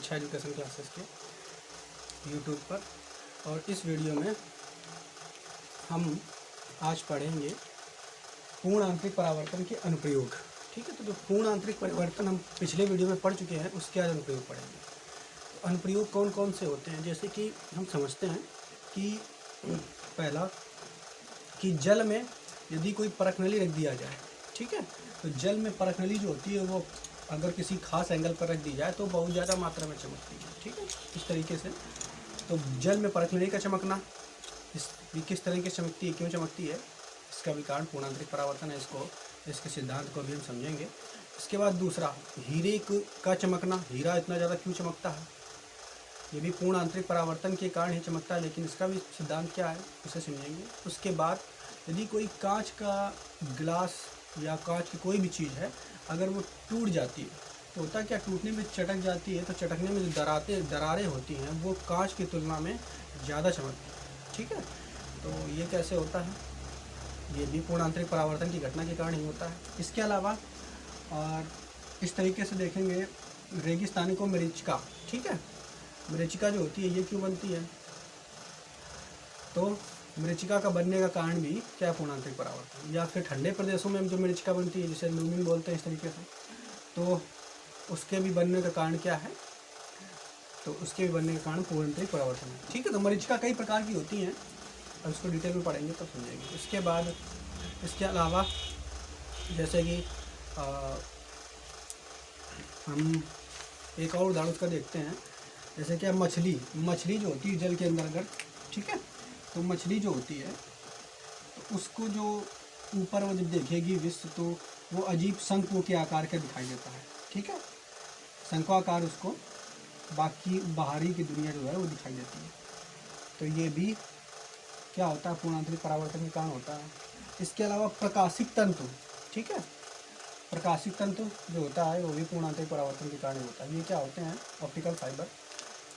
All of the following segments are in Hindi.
शिक्षा एजुकेशन क्लासेस के यूट्यूब पर। और इस वीडियो में हम आज पढ़ेंगे पूर्ण आंतरिक परावर्तन के अनुप्रयोग। ठीक है, तो जो पूर्ण आंतरिक परिवर्तन हम पिछले वीडियो में पढ़ चुके हैं उसके आज अनुप्रयोग पढ़ेंगे। तो अनुप्रयोग कौन कौन से होते हैं, जैसे कि हम समझते हैं कि पहला कि जल में यदि कोई परखनली रख दिया जाए, ठीक है, तो जल में परखनली जो होती है वो अगर किसी खास एंगल पर रख दी जाए तो बहुत ज़्यादा मात्रा में चमकती है। ठीक है, इस तरीके से तो जल में परखनली का चमकना किस तरीके से चमकती है, क्यों चमकती है, इसका भी कारण पूर्ण आंतरिक परावर्तन है। इसके सिद्धांत को भी हम समझेंगे। इसके बाद दूसरा, हीरे का चमकना, हीरा इतना ज़्यादा क्यों चमकता है, ये भी पूर्ण आंतरिक परावर्तन के कारण ही चमकता है, लेकिन इसका भी सिद्धांत क्या है उसे समझेंगे। उसके बाद यदि कोई कांच का गिलास या कांच की कोई भी चीज़ है अगर वो टूट जाती है तो होता क्या, टूटने में चटक जाती है, तो चटकने में जो दरारें होती हैं वो कांच की तुलना में ज़्यादा चमकती है। ठीक है, तो ये कैसे होता है, ये भी पूर्ण आंतरिक परावर्तन की घटना के कारण ही होता है। इसके अलावा और इस तरीके से देखेंगे रेगिस्तानी को मरीचिका। ठीक है, मरीचिका जो होती है ये क्यों बनती है, तो मरीचिका का बनने का कारण भी क्या, पूर्ण आंतरिक परावर्तन। या फिर ठंडे प्रदेशों में जो मरीचिका बनती है जिसे लूमिन बोलते हैं इस तरीके से, तो उसके भी बनने का कारण क्या है, तो उसके भी बनने का कारण पूर्ण आंतरिक परावर्तन है। ठीक है, तो मरीचिका कई प्रकार की होती हैं, अब इसको डिटेल में पढ़ेंगे तब समझेंगे। इसके बाद इसके अलावा जैसे कि हम एक और उदाहरण उसका देखते हैं, जैसे कि मछली जो होती है जल के अंदर अगर, ठीक है, तो मछली जो होती है तो उसको जो ऊपर वो जब देखेगी विश्व तो वो अजीब शंकु के आकार का दिखाई देता है। ठीक है, शंक्वाकार उसको बाकी बाहरी की दुनिया जो है वो दिखाई देती है। तो ये भी क्या होता है, पूर्ण आंतरिक परावर्तन के कारण होता है। इसके अलावा प्रकाशिक तंतु, ठीक है, प्रकाशिक तंतु जो होता है वो भी पूर्ण आंतरिक परावर्तन के कारण होता है। ये क्या होते हैं, ऑप्टिकल फाइबर,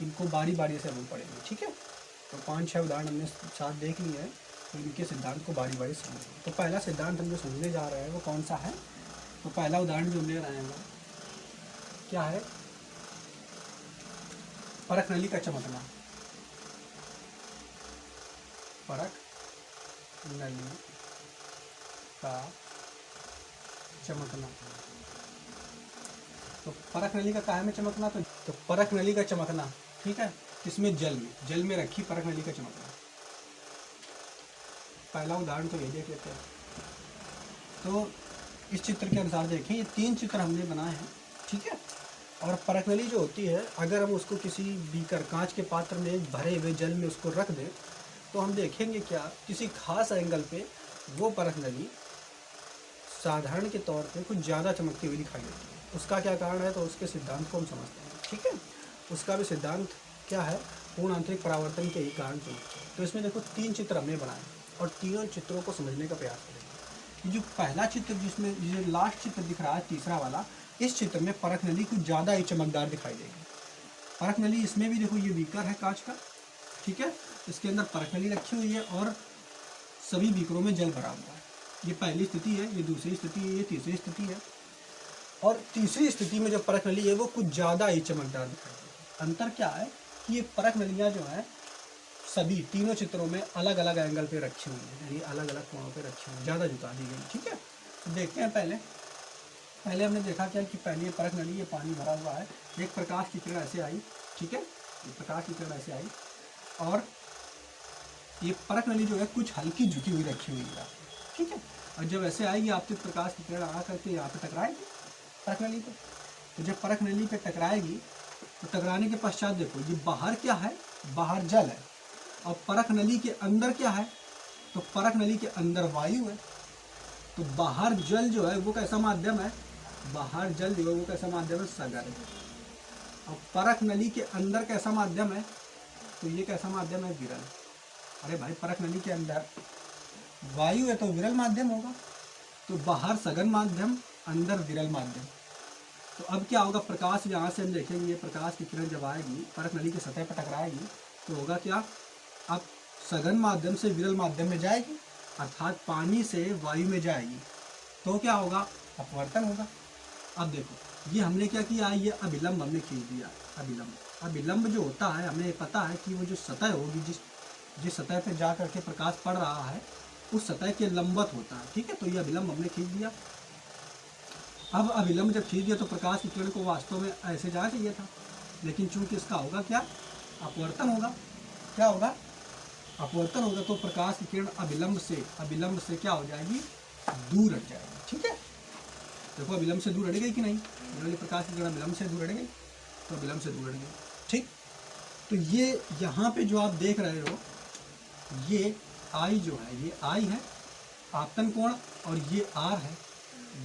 इनको बारी बारी से हम पढ़ेंगे। ठीक है, तो 5-6 उदाहरण हमने साथ देख लिए हैं, तो इनके सिद्धांत को बारी बारी समझेंगे। तो पहला सिद्धांत हम जो समझने जा रहे हैं वो कौन सा है, तो पहला उदाहरण जो ले रहे हैं वो क्या है, परख नली का चमकना। परख नली का चमकना, तो परख नली का काहे में चमकना, तो परख नली का चमकना, ठीक है, किसमें, जल में रखी परख नली का चमकना। पहला उदाहरण तो ये देख लेते हैं। तो इस चित्र के अनुसार देखें, ये 3 चित्र हमने बनाए हैं। ठीक है, और परख नली जो होती है अगर हम उसको किसी बीकर कांच के पात्र में भरे हुए जल में उसको रख दें तो हम देखेंगे क्या, किसी खास एंगल पे वो परख नली साधारण के तौर पे कुछ ज़्यादा चमकती हुई दिखाई देती है। उसका क्या कारण है, तो उसके सिद्धांत को हम समझते हैं। ठीक है, उसका भी सिद्धांत क्या है, पूर्ण आंतरिक परावर्तन के ही कारण चमकते हैं। तो इसमें देखो 3 चित्र हमने बनाए और तीनों चित्रों को समझने का प्रयास करेंगे। जो पहला चित्र जिसे लास्ट चित्र दिख रहा है, तीसरा वाला, इस चित्र में परख नली कुछ ज़्यादा ही चमकदार दिखाई देगी। परख नली इसमें भी देखो, ये बीकर है कांच का, ठीक है, इसके अंदर परख नली रखी हुई है और सभी बीकरों में जल भरा हुआ है। ये पहली स्थिति है, ये दूसरी स्थिति है, ये तीसरी स्थिति है। और तीसरी स्थिति में जो परख नली है वो कुछ ज़्यादा ही चमकदार दिखाई देगी। अंतर क्या है कि ये परख नलियाँ जो हैं सभी तीनों चित्रों में अलग अलग एंगल पे रखी हुई है, यानी अलग अलग कोणों पे रखी हुई, ज़्यादा झुका दी गई। ठीक है, तो देखते हैं पहले हमने देखा क्या कि पहले ये परख नली, ये पानी भरा हुआ है, एक प्रकाश की किरण ऐसे आई। ठीक है, ये प्रकाश की किरण ऐसे आई और ये परख नली जो है कुछ हल्की झुकी हुई रखी हुई है। ठीक है, और जब ऐसे आएगी आपके प्रकाश की किरण आ करके यहाँ पे टकराएगी परख नली पे, तो जब परख नली पे टकराएगी तो टकराने के पश्चात देखो ये बाहर क्या है, बाहर जल है, और परख नली के अंदर क्या है, तो परख नली के अंदर वायु है। तो बाहर जल जो है वो कैसा माध्यम है, बाहर जल जो है वो कैसा माध्यम है, सगर है। और परख नली के अंदर कैसा माध्यम है, तो ये कैसा माध्यम है, विरल। अरे भाई, परख नली के अंदर वायु है तो विरल माध्यम होगा, तो बाहर सघन माध्यम, अंदर विरल माध्यम। तो अब क्या होगा, प्रकाश यहाँ से हम देखेंगे, ये प्रकाश की किरण जब आएगी परख नली की सतह पर टकराएगी तो होगा क्या, अब सघन माध्यम से विरल माध्यम में जाएगी, अर्थात पानी से वायु में जाएगी, तो क्या होगा, अपवर्तन होगा। अब देखो ये हमने क्या किया, ये अभिलंब हमने खींच दिया। अभिलंब जो होता है हमें पता है कि वो जो सतह होगी, जिस सतह पे जा करके प्रकाश पड़ रहा है उस सतह के लंबवत होता है। ठीक है, तो ये अभिलंब हमने खींच दिया। अब अभिलंब जब खींच दिया तो प्रकाश की किरण को वास्तव में ऐसे जाना चाहिए था, लेकिन चूंकि इसका होगा क्या, अपवर्तन होगा। क्या होगा, अपवर्तन होगा। तो प्रकाश की किरण अभिलंब से क्या हो जाएगी, दूर हट जाएगी। ठीक है, देखो अभिलंब से दूर हट गई कि नहीं, प्रकाश की किरण अभिलंब से दूर हट गई, तो अभिलंब से दूर हट गई। ठीक, तो ये यहाँ पे जो आप देख रहे हो, ये आई जो है, ये आई है आपतन कोण, और ये आर है,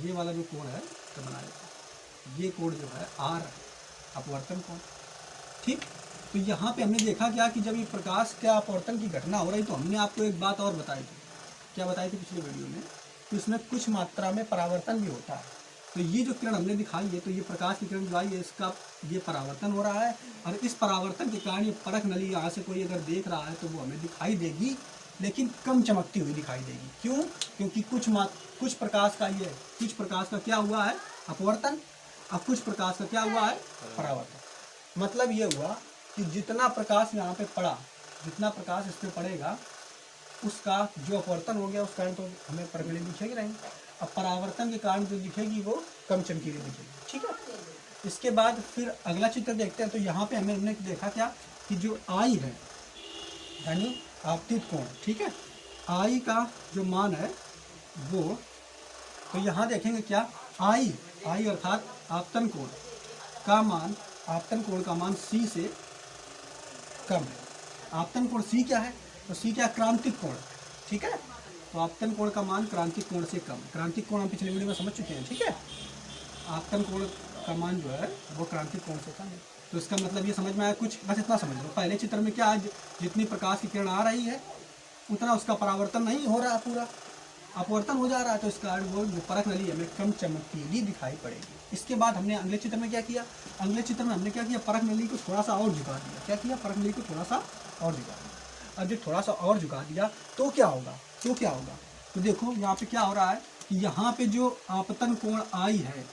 ये वाला जो कोण है तो बनाया, ये कोण जो है आर है, अपवर्तन कोण। ठीक, तो यहाँ पे हमने देखा क्या कि जब ये प्रकाश के अपवर्तन की घटना हो रही तो हमने आपको एक बात और बताई थी। क्या बताई थी पिछले वीडियो में, तो इसमें कुछ मात्रा में परावर्तन भी होता है। तो ये जो किरण हमने दिखाई है, तो ये प्रकाश की किरण जो आई है, इसका ये परावर्तन हो रहा है, और इस परावर्तन के कारण ये परख नली यहाँ से कोई अगर देख रहा है तो वो हमें दिखाई देगी, लेकिन कम चमकती हुई दिखाई देगी। क्यों, क्योंकि कुछ प्रकाश का ये, कुछ प्रकाश का क्या हुआ है, अपवर्तन, और कुछ प्रकाश का क्या हुआ है, परावर्तन। मतलब ये हुआ कि जितना प्रकाश यहाँ पे पड़ा, जितना प्रकाश इस पर पड़ेगा, उसका जो अपवर्तन हो गया उस कारण तो हमें परख नली दिखेगी नहीं, अब परावर्तन के कारण जो दिखेगी वो कम चमकीली दिखेगी। ठीक है, इसके बाद फिर अगला चित्र देखते हैं। तो यहाँ पे हमने देखा क्या कि जो आई है, यानी आपतित कोण, ठीक है, आई का जो मान है वो, तो यहाँ देखेंगे क्या, आई अर्थात आपतन कोण का मान, आपतन कोण का मान C से कम है। आपतन कोण C क्या है, तो C क्या, क्रांतिक कोण। ठीक है, तो आपतन कोण का मान क्रांतिक कोण से कम। क्रांतिक कोण हम पिछले वीडियो में समझ चुके हैं। ठीक है, आपतन कोण का मान जो है वो क्रांतिक कोण से कम है। तो इसका मतलब ये समझ में आया कुछ, बस इतना समझ लो। पहले चित्र में क्या, जितनी प्रकाश की किरण आ रही है उतना उसका परावर्तन नहीं हो रहा, पूरा अपवर्तन हो जा रहा है, तो इस कारण वो जो परख नली हमें कम चमकीली दिखाई पड़ेगी। इसके बाद हमने अगले चित्र में क्या किया, अगले चित्र में हमने क्या किया, परख नली को थोड़ा सा और झुका दिया। क्या किया, परख नली को थोड़ा सा और झुका दिया। अब जब थोड़ा सा और झुका दिया तो क्या होगा, तो देखो यहाँ पे क्या हो रहा है कि यहाँ पे जो आपतन कोण आई है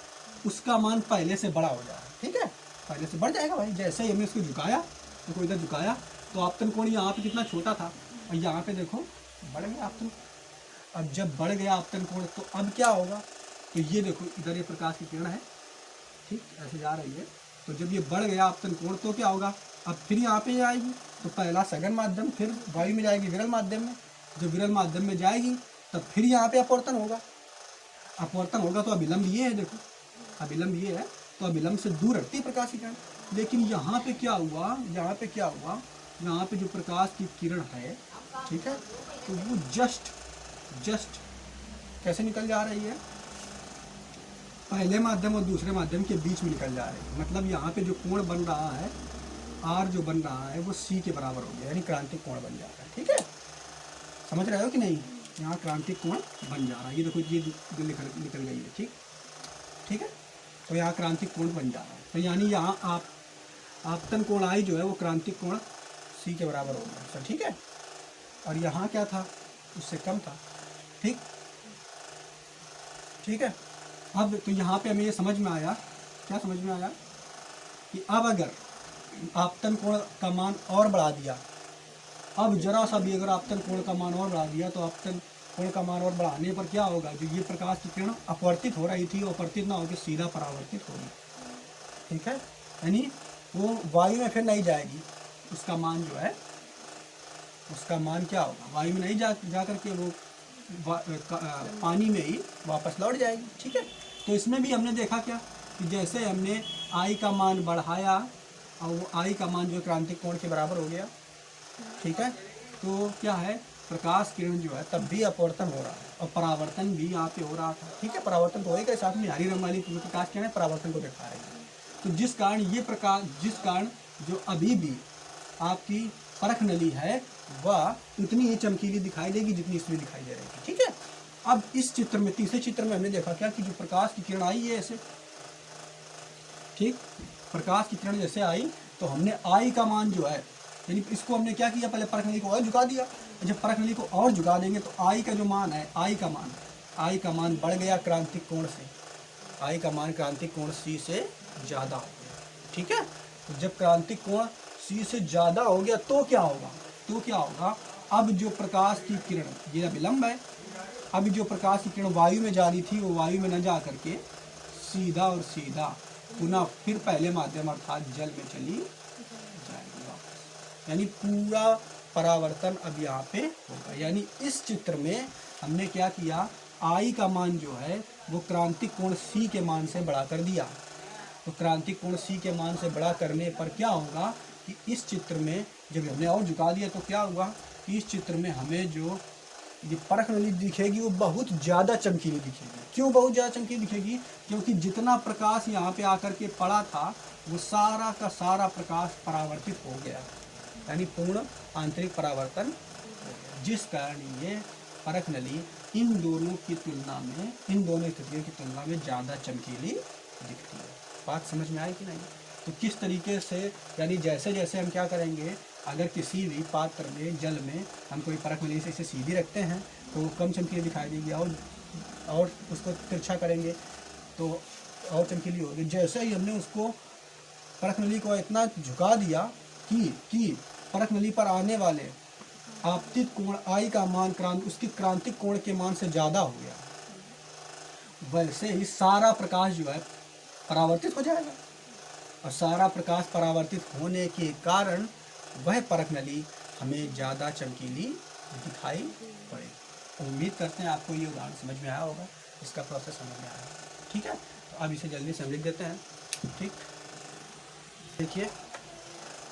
उसका मान पहले से बड़ा हो जाएगा। ठीक है, पहले से बढ़ जाएगा भाई। जैसे ही हमने इसको झुकाया, देखो इधर झुकाया, तो आपतन कोण यहाँ पे कितना छोटा था और यहाँ पे देखो बढ़ गया आपतन। अब जब बढ़ गया आपतन कोण तो अब क्या होगा, तो ये देखो इधर ये प्रकाश की किरण है, ठीक ऐसे जा रही है, तो जब ये बढ़ गया आपतन कोण तो क्या होगा, अब फिर यहाँ पे आएगी, तो पहला सघन माध्यम, फिर वायु में जाएगी विरल माध्यम में, जब विरल माध्यम में जाएगी तब फिर यहाँ पे अपवर्तन होगा। अपवर्तन होगा तो अभिलंब ये है, देखो अभिलंब ये है, तो अभिलंब से दूर हटती है प्रकाश की किरण। लेकिन यहाँ पे क्या हुआ, यहाँ पे जो प्रकाश की किरण है, ठीक है, तो वो जस्ट कैसे निकल जा रही है, पहले माध्यम और दूसरे माध्यम के बीच में निकल जा रही है। मतलब यहाँ पे जो कोण बन रहा है, आर जो बन रहा है वो C के बराबर हो गया, यानी क्रांतिक कोण बन जा रहा है। ठीक है, समझ रहे हो कि नहीं, यहाँ क्रांतिक कोण बन जा रहा है, ये देखो ये जो निकल गई है। ठीक है, तो यहाँ क्रांतिक कोण बन जा रहा है। तो यानी यहाँ आपतन कोण आई जो है वो क्रांतिक कोण C के बराबर हो गया। ठीक है, और यहाँ क्या था, उससे कम था। ठीक है, अब तो यहाँ पे हमें ये समझ में आया, क्या समझ में आया कि अब अगर आपतन कोण का मान और बढ़ा दिया, अब जरा सा भी अगर आपतन कोण का मान और बढ़ा दिया, तो आपतन कोण का मान और बढ़ाने पर क्या होगा, जो ये प्रकाश की किरण अपवर्तित हो रही थी वो अपवर्तित ना होकर सीधा परावर्तित होगी। ठीक है, यानी वो वायु में फिर नहीं जाएगी, उसका मान जो है, उसका मान क्या होगा, वायु में नहीं जा करके वो पानी में ही वापस लौट जाएगी। ठीक है, तो इसमें भी हमने देखा क्या कि जैसे हमने आई का मान बढ़ाया और वो आई का मान जो क्रांतिक कोण के बराबर हो गया। ठीक है, तो क्या है, प्रकाश किरण जो है तब भी अपवर्तन हो रहा है और परावर्तन भी यहाँ पे हो रहा था। ठीक है, परावर्तन तो होएगा, साथ में हरी रंग वाली प्रकाश किरण परावर्तन को दिखा रही है। तो जिस कारण जो अभी भी आपकी परख नली है वह उतनी ही चमकीली दिखाई देगी जितनी इसमें दिखाई दे रही है। ठीक है, अब इस चित्र में, तीसरे चित्र में हमने देखा क्या कि जो प्रकाश की किरण आई है ऐसे, ठीक, प्रकाश की किरण जैसे आई तो हमने आई का मान जो है, यानी इसको हमने क्या किया, पहले परख नली को और झुका दिया। जब परख नली को और झुका देंगे तो आई का जो मान है, आई का मान बढ़ गया क्रांतिक कोण से, आई का मान क्रांतिक कोण सी से ज़्यादा हो गया, ठीक है। तो जब क्रांतिक कोण सी से ज़्यादा हो गया तो क्या होगा, अब जो प्रकाश की किरण, ये विलंब है, अब जो प्रकाश की किरण वायु में जा रही थी वो वायु में न जा करके सीधा और सीधा पुनः फिर पहले माध्यम अर्थात जल में चली जाएगी वापस। यानी पूरा परावर्तन अब यहाँ पे होगा। यानी इस चित्र में हमने क्या किया, आई का मान जो है वो क्रांतिक कोण सी के मान से बढ़ा कर दिया। तो क्रांतिक कोण सी के मान से बड़ा करने पर क्या होगा कि इस चित्र में जब हमने और झुका दिया तो क्या होगा कि इस चित्र में हमें जो ये परख नली दिखेगी वो बहुत ज़्यादा चमकीली दिखेगी। क्यों बहुत ज़्यादा चमकीली दिखेगी? क्योंकि जितना प्रकाश यहाँ पे आकर के पड़ा था वो सारा का सारा प्रकाश परावर्तित हो गया, यानी पूर्ण आंतरिक परावर्तन हो गया, जिस कारण ये परख नली इन दोनों स्थितियों की तुलना में ज़्यादा चमकीली दिखती है। बात समझ में आई कि नहीं? तो किस तरीके से, यानी जैसे जैसे हम क्या करेंगे, अगर किसी भी पात्र में जल में हम कोई परख नली से इसे सीधी रखते हैं तो वो कम चमकीली दिखाई देगी, और उसको तिरछा करेंगे तो और चमकीली होगी। जैसे ही हमने उसको परख नली को इतना झुका दिया कि परख नली पर आने वाले आपतित कोण आई का मान उसकी क्रांतिक कोण के मान से ज़्यादा हो गया, वैसे ही सारा प्रकाश जो है परावर्तित हो जाएगा, और सारा प्रकाश परावर्तित होने के कारण वह परख नली हमें ज़्यादा चमकीली दिखाई पड़ेगी। उम्मीद करते हैं आपको ये उदाहरण समझ में आया होगा, इसका प्रोसेस समझ में आया, ठीक है। तो अब इसे जल्दी से हम लिख देते हैं, ठीक। देखिए,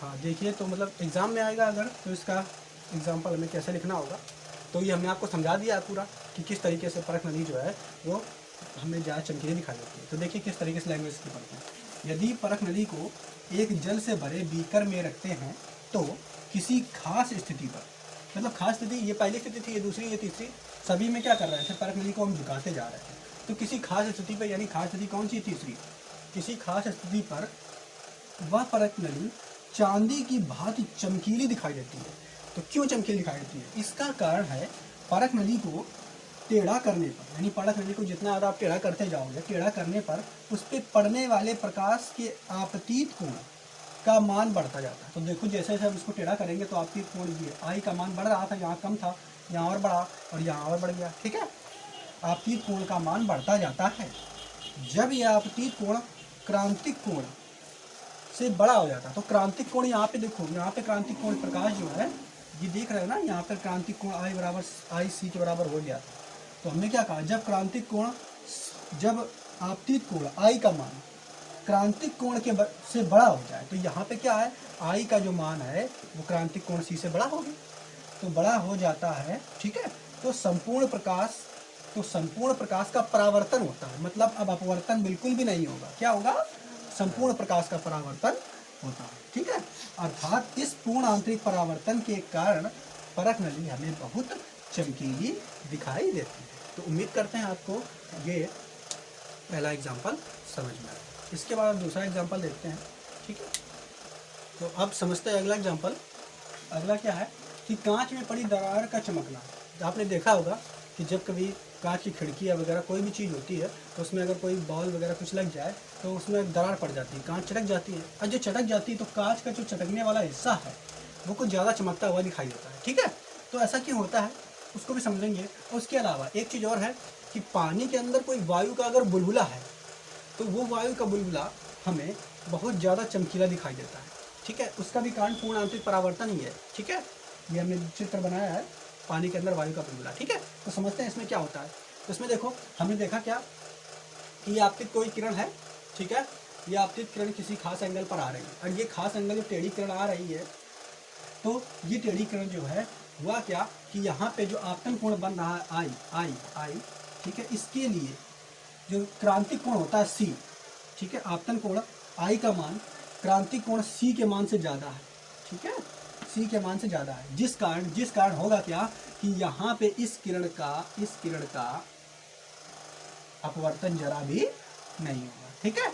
हाँ देखिए, तो मतलब एग्ज़ाम में आएगा अगर, तो इसका एग्जाम्पल हमें कैसे लिखना होगा, तो ये हमने आपको समझा दिया है पूरा कि किस तरीके से परख नली जो है वो हमें ज़्यादा चमकीली दिखाई देती है। तो देखिए किस तरीके से लैंग्वेज की पढ़ते हैं। यदि परख नली को एक जल से भरे बीकर में रखते हैं तो किसी खास स्थिति पर, मतलब खास स्थिति, ये पहली स्थिति थी, ये दूसरी, ये तीसरी, सभी में क्या कर रहे थे, परख नली को हम झुकाते जा रहे थे। तो किसी खास स्थिति पर, यानी खास स्थिति कौन सी, तीसरी, किसी खास स्थिति पर वह परख नली चांदी की भांति चमकीली दिखाई देती है। तो क्यों चमकीली दिखाई देती है? इसका कारण है परख नली को टेढ़ा करने पर, यानी परख नली को जितना ज़्यादा आप टेढ़ा करते जाओगे, टेढ़ा करने पर उस पर पड़ने वाले प्रकाश के आपतित कोण का मान बढ़ता जाता है। तो देखो जैसे जैसे हम इसको टेढ़ा करेंगे तो आपतित कोण ये आई का मान बढ़ रहा था, यहाँ कम था, यहाँ और बढ़ा और यहाँ और बढ़ गया, ठीक है। आपतित कोण का मान बढ़ता जाता है। जब यह आपतित कोण क्रांतिक कोण से बड़ा हो जाता है, तो क्रांतिक कोण यहाँ पे देखो, यहाँ पे क्रांतिक कोण प्रकाश जो है ये देख रहे हो ना, यहाँ पर क्रांतिक कोण आई बराबर आई सी के बराबर हो गया था। तो हमने क्या कहा, जब क्रांतिक कोण, जब आपतित कोण आई का मान क्रांतिक कोण के से बड़ा हो जाए, तो यहाँ पे क्या है, आई का जो मान है वो क्रांतिक कोण सी से बड़ा हो गया, तो बड़ा हो जाता है, ठीक है। तो संपूर्ण प्रकाश का परावर्तन होता है, मतलब अब अपवर्तन बिल्कुल भी नहीं होगा। क्या होगा? संपूर्ण प्रकाश का परावर्तन होता है, ठीक है। अर्थात इस पूर्ण आंतरिक परावर्तन के कारण परख नली हमें बहुत चमकीली दिखाई देती है। तो उम्मीद करते हैं आपको ये पहला एग्जाम्पल समझ में आया। इसके बाद हम दूसरा एग्जाम्पल देखते हैं, ठीक है। तो अब समझते हैं अगला एग्जाम्पल। अगला क्या है कि कांच में पड़ी दरार का चमकना। आपने देखा होगा कि जब कभी कांच की खिड़की वगैरह कोई भी चीज़ होती है तो उसमें अगर कोई बॉल वगैरह कुछ लग जाए तो उसमें दरार पड़ जाती है, कांच चटक जाती है, और जो चटक जाती है तो कांच का जो चटकने वाला हिस्सा है वो कुछ ज़्यादा चमकता हुआ दिखाई देता है, ठीक है। तो ऐसा क्यों होता है उसको भी समझेंगे। उसके अलावा एक चीज़ और है कि पानी के अंदर कोई वायु का अगर बुलबुला है तो वो वायु का बुलबुला हमें बहुत ज़्यादा चमकीला दिखाई देता है, ठीक है। उसका भी कारण पूर्ण आंतरिक परावर्तन ही है, ठीक है। ये हमने चित्र बनाया है पानी के अंदर वायु का बुलबुला, ठीक है। तो समझते हैं इसमें क्या होता है। तो इसमें देखो हमने देखा क्या कि ये आपतित कोई किरण है, ठीक है। ये आपतित किरण किसी खास एंगल पर आ रही है, और ये खास एंगल जो टेढ़ी किरण आ रही है, तो ये टेढ़ी किरण जो है हुआ क्या कि यहाँ पे जो आपतन कोण बन रहा है आई आई आई, ठीक है, इसके लिए जो क्रांतिक कोण होता है सी, ठीक है, आपतन कोण आई का मान क्रांतिक कोण सी के मान से ज़्यादा है, ठीक है, सी के मान से ज़्यादा है, जिस कारण होगा क्या कि यहाँ पे इस किरण का अपवर्तन जरा भी नहीं होगा, ठीक है।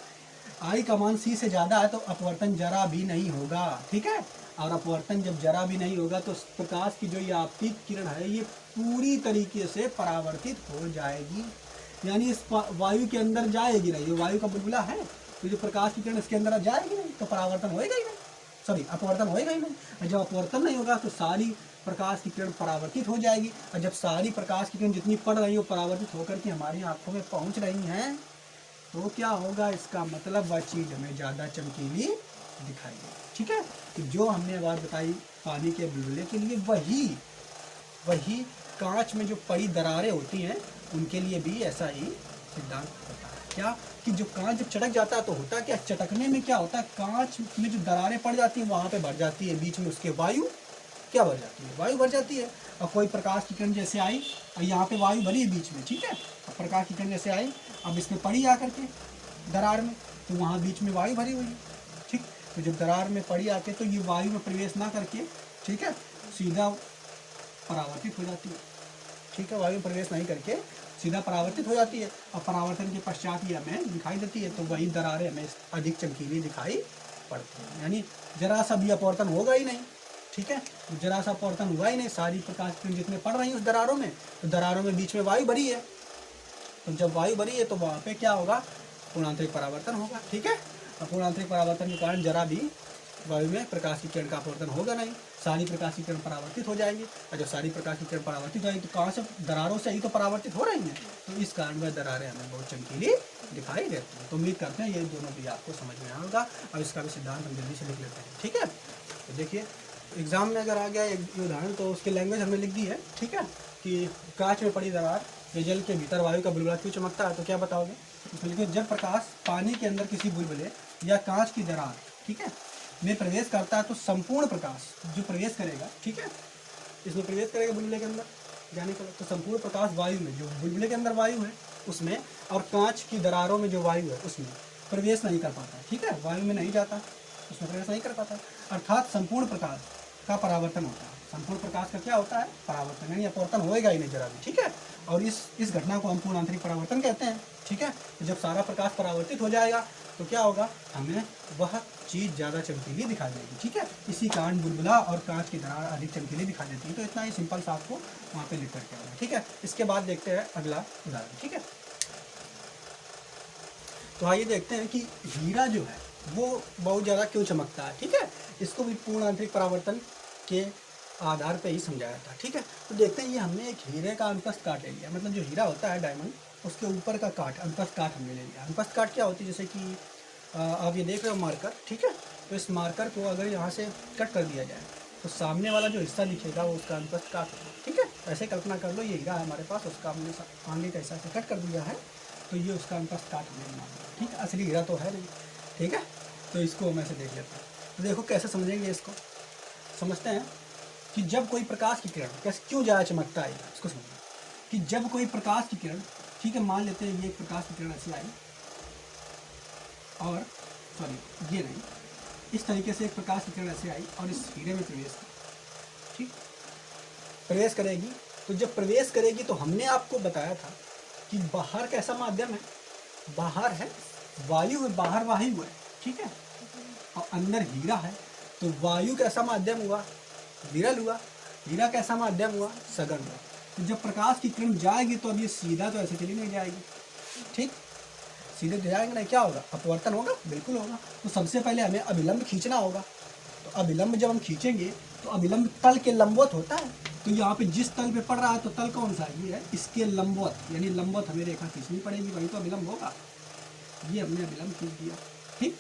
आई का मान सी से ज़्यादा है तो अपवर्तन जरा भी नहीं होगा, ठीक है। और अपवर्तन जब जरा भी नहीं होगा तो प्रकाश की जो ये आपतित किरण है ये पूरी तरीके से परावर्तित हो जाएगी। यानी इस वायु के अंदर जाएगी नहीं, ये वायु का बुलबुला है, तो जो प्रकाश की किरण इसके अंदर जाएगी नहीं, तो परावर्तन होएगा ही नहीं, सॉरी अपवर्तन होएगा ही नहीं। और जब अपवर्तन नहीं होगा तो सारी प्रकाश की किरण परावर्तित हो जाएगी, और जब सारी प्रकाश की किरण जितनी पड़ रही है वो परावर्तित होकर के हमारी आंखों में पहुंच रही हैं, तो क्या होगा, इसका मतलब वह चीज़ हमें ज़्यादा चमकीली दिखाई देगी। ठीक है, तो जो हमने बात बताई पानी के बुलबुले के लिए, वही कांच में जो पड़ी दरारें होती हैं उनके लिए भी ऐसा ही सिद्धांत होता है। क्या कि जो कांच जब चटक जाता है तो होता क्या, चटकने में क्या होता है, कांच में जो दरारें पड़ जाती हैं वहाँ पे भर जाती है, बीच में उसके वायु क्या भर जाती है, वायु भर जाती है। और कोई प्रकाश की किरण जैसे आई और यहाँ पे वायु भरी है बीच में, ठीक है, अब प्रकाश की किरण जैसे आई, अब इसमें पड़ी आकर के दरार में, तो वहाँ बीच में वायु भरी हुई है, ठीक। तो जब दरार में पड़ी आके तो ये वायु में प्रवेश ना करके, ठीक है, सीधा परावर्तित हो जाती है, ठीक है, वायु प्रवेश नहीं करके सीधा परावर्तित हो जाती है, और परावर्तन के पश्चात ये हमें दिखाई देती है, तो वही दरारें हमें अधिक चमकीली दिखाई पड़ती है। यानी जरा सा भी अपवर्तन होगा ही नहीं, ठीक है, जरा सा अपवर्तन हुआ ही नहीं, सारी प्रकाश किरण जितने पड़ रही है उस दरारों में, तो दरारों में बीच में वायु भरी है, तो जब वायु भरी है तो वहाँ पे क्या होगा, पूर्णांतरिक परावर्तन होगा, ठीक है। और पूर्णांतरिक परावर्तन के कारण जरा भी वायु में प्रकाश की किरण का अपवर्तन होगा नहीं, सारी प्रकाश की किरण परावर्तित हो जाएंगी, और जब सारी प्रकाश की किरण परावर्तित हो जाएगी तो कहाँ से, दरारों से ही तो परावर्तित हो रही हैं, तो इस कारण वह दरारें हमें बहुत चमकीली दिखाई देती हैं। तो उम्मीद करते हैं ये दोनों भी आपको समझ में आएगा, और इसका भी सिद्धांत हम जल्दी से लिख लेते हैं, ठीक है। तो देखिए एग्जाम में अगर आ गया एक उदाहरण, तो उसकी लैंग्वेज हमने लिख दी है, ठीक है, कि कांच में पड़ी दरार या जल के भीतर वायु का बुलबुला क्यों चमकता है, तो क्या बताओगे, उसमें लिखिए, जब प्रकाश पानी के अंदर किसी बुलबुले या कांच की दरार, ठीक है, में प्रवेश करता है तो संपूर्ण प्रकाश जो प्रवेश करेगा, ठीक है, इसमें प्रवेश करेगा बुलबुले के अंदर जाने के बाद, तो संपूर्ण प्रकाश वायु में, जो बुलबुले के अंदर वायु है उसमें, और कांच की दरारों में जो वायु है उसमें प्रवेश नहीं कर पाता, ठीक है, वायु में नहीं जाता, उसमें प्रवेश नहीं कर पाता, अर्थात संपूर्ण प्रकाश का परावर्तन होता है। संपूर्ण प्रकाश का क्या होता है, परावर्तन, यानी अपवर्तन होएगा ही नहीं जरा भी, ठीक है। और इस घटना को हम पूर्णांतरिक परावर्तन कहते हैं, ठीक है। तो जब सारा प्रकाश परावर्तित हो जाएगा तो क्या होगा, हमें वह चीज़ ज़्यादा चमकीली दिखाई देगी, ठीक है। इसी कारण बुलबुला और कांच की दरार अधिक चमकीली दिखाई देती है। तो इतना ही सिंपल सा आपको वहाँ पे लिख करके आना, ठीक है। इसके बाद देखते हैं अगला उदाहरण, ठीक है। तो आइए देखते हैं कि हीरा जो है वो बहुत ज़्यादा क्यों चमकता है, ठीक है। इसको भी पूर्ण आंतरिक परावर्तन के आधार पे ही समझाया था, ठीक है। तो देखते हैं, ये हमने एक हीरे का अनुप्रस्थ काट ले लिया, मतलब जो हीरा होता है डायमंड, उसके ऊपर का काट, अनुप्रस्थ काट हमने ले लिया। अनुप्रस्थ काट क्या होती है, जैसे कि आप ये देख रहे हो मार्कर, ठीक है। तो इस मार्कर को अगर यहाँ से कट कर दिया जाए तो सामने वाला जो हिस्सा दिखेगा वो उसका अनुप्रस्थ काट होगा, ठीक है। ऐसे कल्पना कर लो, ये हीरा है हमारे पास, उसका हमने आगे का हिस्सा से कट कर दिया है, तो ये उसका अनुप्रस्थ काट हमने बना दिया, ठीक है। असली हीरा तो है नहीं, ठीक है। तो इसको हम ऐसे देख लेते हैं। तो देखो कैसे समझेंगे, इसको समझते हैं कि जब कोई प्रकाश की किरण, कैसे क्यों ज़्यादा चमकता है, इसको समझें कि जब कोई प्रकाश की किरण, ठीक है, मान लेते हैं ये प्रकाश की किरण ऐसी आई, और सॉरी ये नहीं, इस तरीके से एक प्रकाश की किरण ऐसे आई और इस हीरे में प्रवेश की, ठीक, प्रवेश करेगी। तो जब प्रवेश करेगी तो हमने आपको बताया था कि बाहर कैसा माध्यम है, बाहर है वायु है, बाहर वायु है, ठीक है, और अंदर हीरा है। तो वायु कैसा माध्यम हुआ, विरल हुआ, हीरा कैसा माध्यम हुआ, सघन हुआ। तो जब प्रकाश की किरण जाएगी तो अब ये सीधा तो ऐसे चली नहीं जाएगी, ठीक, सीधे जाएंगे नहीं, क्या होगा, अपवर्तन होगा, बिल्कुल होगा। तो सबसे पहले हमें अभिलंब खींचना होगा। तो अभिलंब जब हम खींचेंगे तो अभिलंब तल के लंबवत होता है। तो यहाँ पे जिस तल पे पड़ रहा है तो तल कौन सा है, ये है, इसके लंबवत, यानी लंबवत हमें रेखा खींचनी पड़ेगी, वही तो अभिलंब होगा। ये हमने अभिलंब खींच दिया, ठीक,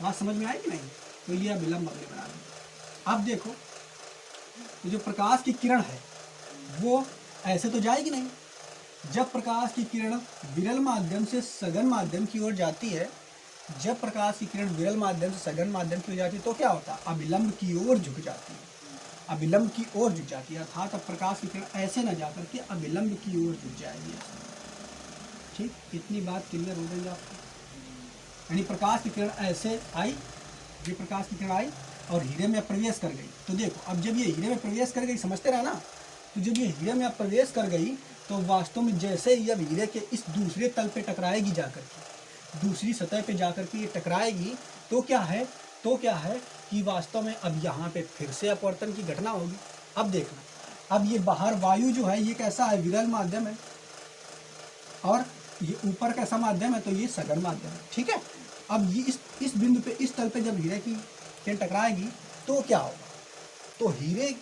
बात समझ में आई कि नहीं। तो ये अभिलंब हमने बना दिया। अब देखो, तो जो प्रकाश की किरण है वो ऐसे तो जाएगी नहीं। जब प्रकाश की किरण विरल माध्यम से सघन माध्यम की ओर जाती है, जब प्रकाश की किरण विरल माध्यम से सघन माध्यम की ओर जाती है तो क्या होता है, अभिलंब की ओर झुक जाती है, अभिलंब की ओर झुक जाती है। अर्थात अब प्रकाश की किरण ऐसे न जा करके अभिलंब की ओर झुक जाएगी, ठीक, इतनी बात क्लियर हो गई आपको। यानी प्रकाश की किरण ऐसे आई, ये प्रकाश की किरण आई और हीरे में प्रवेश कर गई। तो देखो, अब जब ये हीरे में प्रवेश कर गई, समझते रहे ना, तो जब ये हीरे में प्रवेश कर गई तो वास्तव में जैसे ही अब हीरे के इस दूसरे तल पे टकराएगी, जाकर के दूसरी सतह पे जाकर के ये टकराएगी, तो क्या है कि वास्तव में अब यहाँ पे फिर से अपवर्तन की घटना होगी। अब देखना, अब ये बाहर वायु जो है ये कैसा है, विरल माध्यम है, और ये ऊपर का ऐसा माध्यम है तो ये सघन माध्यम है, ठीक है। अब ये इस बिंदु पे, इस तल पे जब हीरे की किरण टकराएगी तो क्या होगा, तो हीरे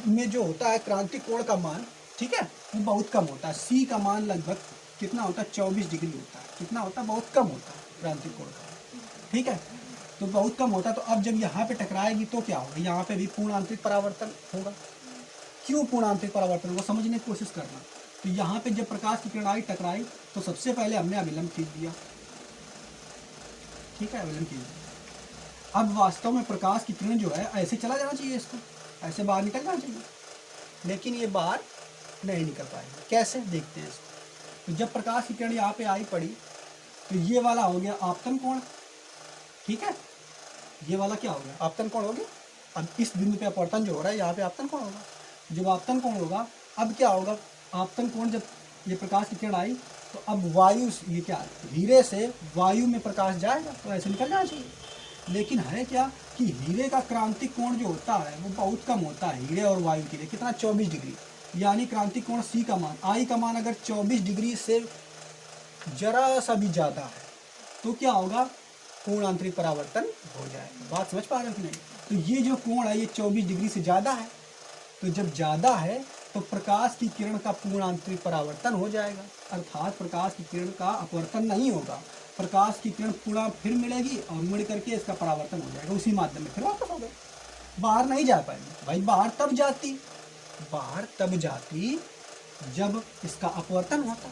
में जो होता है क्रांतिक कोण का मान, ठीक है, वो बहुत कम होता है। सी का मान लगभग कितना होता है, 24 डिग्री होता है। कितना होता है, बहुत कम होता है क्रांतिक कोण का, ठीक है, तो बहुत कम होता है। तो अब जब यहाँ पे टकराएगी तो क्या होगा, यहाँ पे भी पूर्ण आंतरिक परावर्तन होगा। क्यों पूर्ण आंतरिक परावर्तन होगा, समझने की कोशिश करना। तो यहाँ पे जब प्रकाश की किरण आई टकराई तो सबसे पहले हमने अभिलंब खींच दिया, ठीक है, अभिलंब खींच दिया। अब वास्तव में प्रकाश की किरण जो है ऐसे चला जाना चाहिए, इसको ऐसे बाहर निकल जाना चाहिए, लेकिन ये बाहर नहीं निकल पाएगा। कैसे, देखते हैं इसको। तो जब प्रकाश की किरण यहाँ पे आई पड़ी तो ये वाला हो गया आपतन कोण, ठीक है, ये वाला क्या हो गया, आपतन कोण हो गया। अब इस बिंदु पे अपवर्तन जो हो रहा है यहाँ पे आपतन कोण होगा। जब आपतन कोण होगा, अब क्या होगा, आपतन कोण जब ये प्रकाश की किरण आई तो अब वायु, ये क्या है, हीरे से वायु में प्रकाश जाएगा तो ऐसे निकल जाना चाहिए। लेकिन है क्या कि हीरे का क्रांतिक कोण जो होता है वो बहुत कम होता है हीरे और वायु के लिए। कितना, 24 डिग्री। यानी क्रांतिक कोण सी का मान, आई का मान अगर 24 डिग्री से जरा सा भी ज़्यादा है तो क्या होगा, पूर्ण आंतरिक परावर्तन हो जाएगा। बात समझ पा रहे हो कि नहीं। तो ये जो कोण है ये 24 डिग्री से ज़्यादा है, तो जब ज़्यादा है तो प्रकाश की किरण का पूर्ण आंतरिक परावर्तन हो जाएगा, अर्थात प्रकाश की किरण का अपवर्तन नहीं होगा। प्रकाश की किरण पूरा फिर मिलेगी और मुड़ करके इसका परावर्तन हो जाएगा उसी माध्यम में, फिर वापस हो गए, बाहर नहीं जा पाएंगे। भाई बाहर तब जाती जब इसका अपवर्तन होता,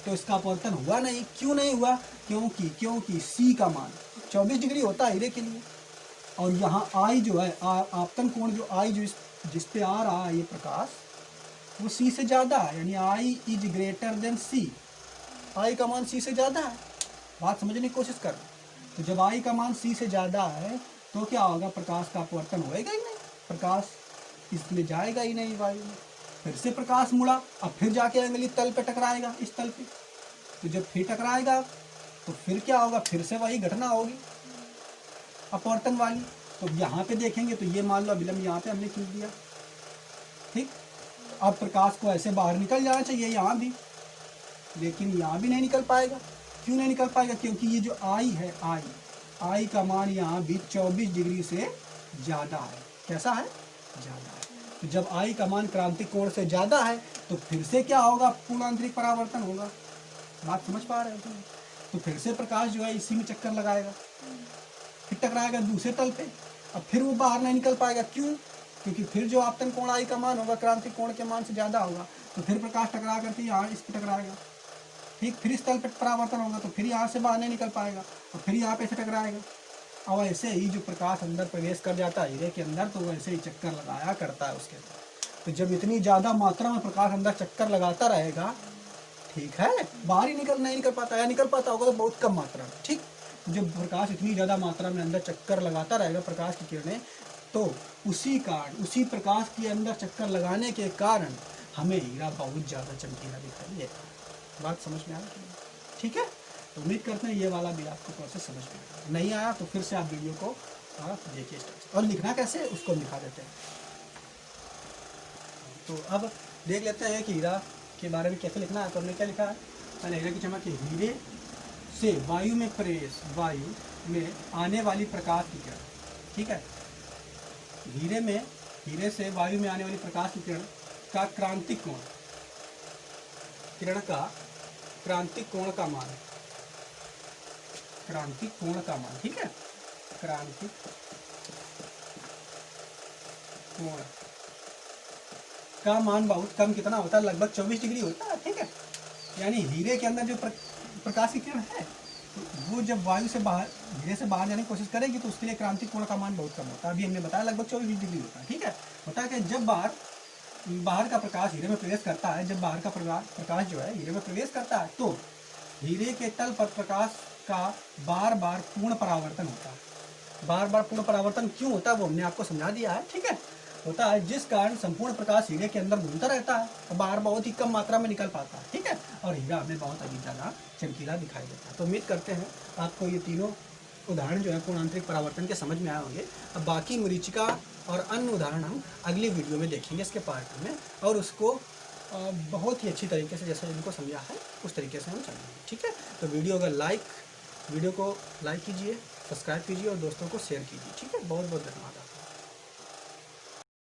तो इसका अपवर्तन हुआ नहीं। क्यों नहीं हुआ, क्योंकि सी का मान 24 डिग्री होता है हीरे के लिए, और यहाँ आई जो है आपतन कोण जो आई जो जिस पे आ रहा है ये प्रकाश, वो सी से ज़्यादा है, यानी आई इज ग्रेटर देन सी। आई का मान सी से ज़्यादा है, बात समझने की कोशिश कर। तो जब आई का मान सी से ज़्यादा है तो क्या होगा, प्रकाश का अपवर्तन होएगा ही नहीं, प्रकाश इसमें जाएगा ही नहीं वायु में। फिर से प्रकाश मुड़ा, अब फिर जाके अगली तल पे टकराएगा, इस तल पे। तो जब फिर टकराएगा तो फिर क्या होगा, फिर से वही घटना होगी अपवर्तन वाली। तो यहाँ पे देखेंगे तो ये मान लो अभिलंब यहाँ पे हमने खींच दिया, ठीक। अब प्रकाश को ऐसे बाहर निकल जाना चाहिए यहाँ भी, लेकिन यहाँ भी नहीं निकल पाएगा। क्यों नहीं निकल पाएगा, क्योंकि ये जो आई है, आई का मान यहाँ भी 24 डिग्री से ज़्यादा है। कैसा है, ज़्यादा है। तो जब आई का मान क्रांतिक कोण से ज़्यादा है तो फिर से क्या होगा, पूर्ण आंतरिक परावर्तन होगा। बात समझ पा रहे हो। तो फिर से प्रकाश जो है इसी में चक्कर लगाएगा, फिर टकराएगा दूसरे तल पे। अब फिर वो बाहर नहीं निकल पाएगा। क्यों, क्योंकि फिर जो आपतन कोण आई का मान होगा क्रांतिक कोण के मान से ज़्यादा होगा, तो फिर प्रकाश टकरा करके यहाँ इस पर टकराएगा, ठीक। फिर इस तल पर परावर्तन होगा तो फिर यहाँ से बाहर नहीं निकल पाएगा और फिर यहाँ पे ऐसे टकराएगा। और ऐसे ही जो प्रकाश अंदर प्रवेश कर जाता है हीरे के अंदर, तो वैसे ही चक्कर लगाया करता है उसके अंदर। तो जब इतनी ज़्यादा मात्रा में प्रकाश अंदर चक्कर लगाता रहेगा, ठीक है, बाहर ही नहीं निकल पाता, या निकल पाता होगा तो बहुत कम मात्रा में, ठीक। जब प्रकाश इतनी ज़्यादा मात्रा में अंदर चक्कर लगाता रहेगा प्रकाश की किरणें, तो उसी प्रकाश के अंदर चक्कर लगाने के कारण हमें हीरा बहुत ज़्यादा चमकीला दिखाई देता है। बात समझ में आ रही है, ठीक है। तो उम्मीद करते हैं ये वाला भी आपको प्रोसेस समझ में आया। नहीं आया तो फिर से आप वीडियो को आप देखिए स्टार्ट, और लिखना कैसे उसको दिखा देते हैं। तो अब देख लेते हैं कि हीरा के बारे में कैसे लिखना है। तो हमने क्या लिखा है, मैंने हीरे की चमक के हीरे से वायु में प्रवेश, वायु में आने वाली प्रकाश की किरण, ठीक है। हीरे से वायु में आने वाली प्रकाश की किरण का क्रांतिक कोण, किरण का क्रांतिक कोण का मान, ठीक है, क्रांतिक कोण का मान बहुत कम, कितना होता है, लगभग 24 डिग्री होता है, ठीक है। यानी हीरे के अंदर जो प्रकाश की किरण है, तो वो जब वायु से बाहर, हीरे से बाहर जाने की कोशिश करेगी तो उसके लिए क्रांतिक कोण का मान बहुत कम होता है। अभी हमने बताया लगभग 24 डिग्री होता है, ठीक है। होता है कि जब बाहर का प्रकाश हीरे में प्रवेश करता है, जब बाहर का प्रकाश जो है हीरे में प्रवेश करता है, तो हीरे के तल पर प्रकाश का बार बार पूर्ण परावर्तन होता है। बार बार पूर्ण परावर्तन क्यों होता है वो हमने आपको समझा दिया है, ठीक है। होता है जिस कारण संपूर्ण प्रकाश हीरे के अंदर घूमता रहता है और बाहर बहुत ही कम मात्रा में निकल पाता है, ठीक है। और हीरा हमें बहुत अधिक ज़्यादा चमकीला दिखाई देता है। तो उम्मीद करते हैं आपको ये तीनों उदाहरण जो है पूर्ण आंतरिक परावर्तन के समझ में आए होंगे। अब बाकी मरीचिका और अन्य उदाहरण हम अगली वीडियो में देखेंगे इसके पार्ट में, और उसको बहुत ही अच्छी तरीके से जैसा इनको समझा है उस तरीके से हम चलेंगे। ठीक है, तो वीडियो को लाइक कीजिए, सब्सक्राइब कीजिए और दोस्तों को शेयर कीजिए। ठीक है, बहुत बहुत धन्यवाद।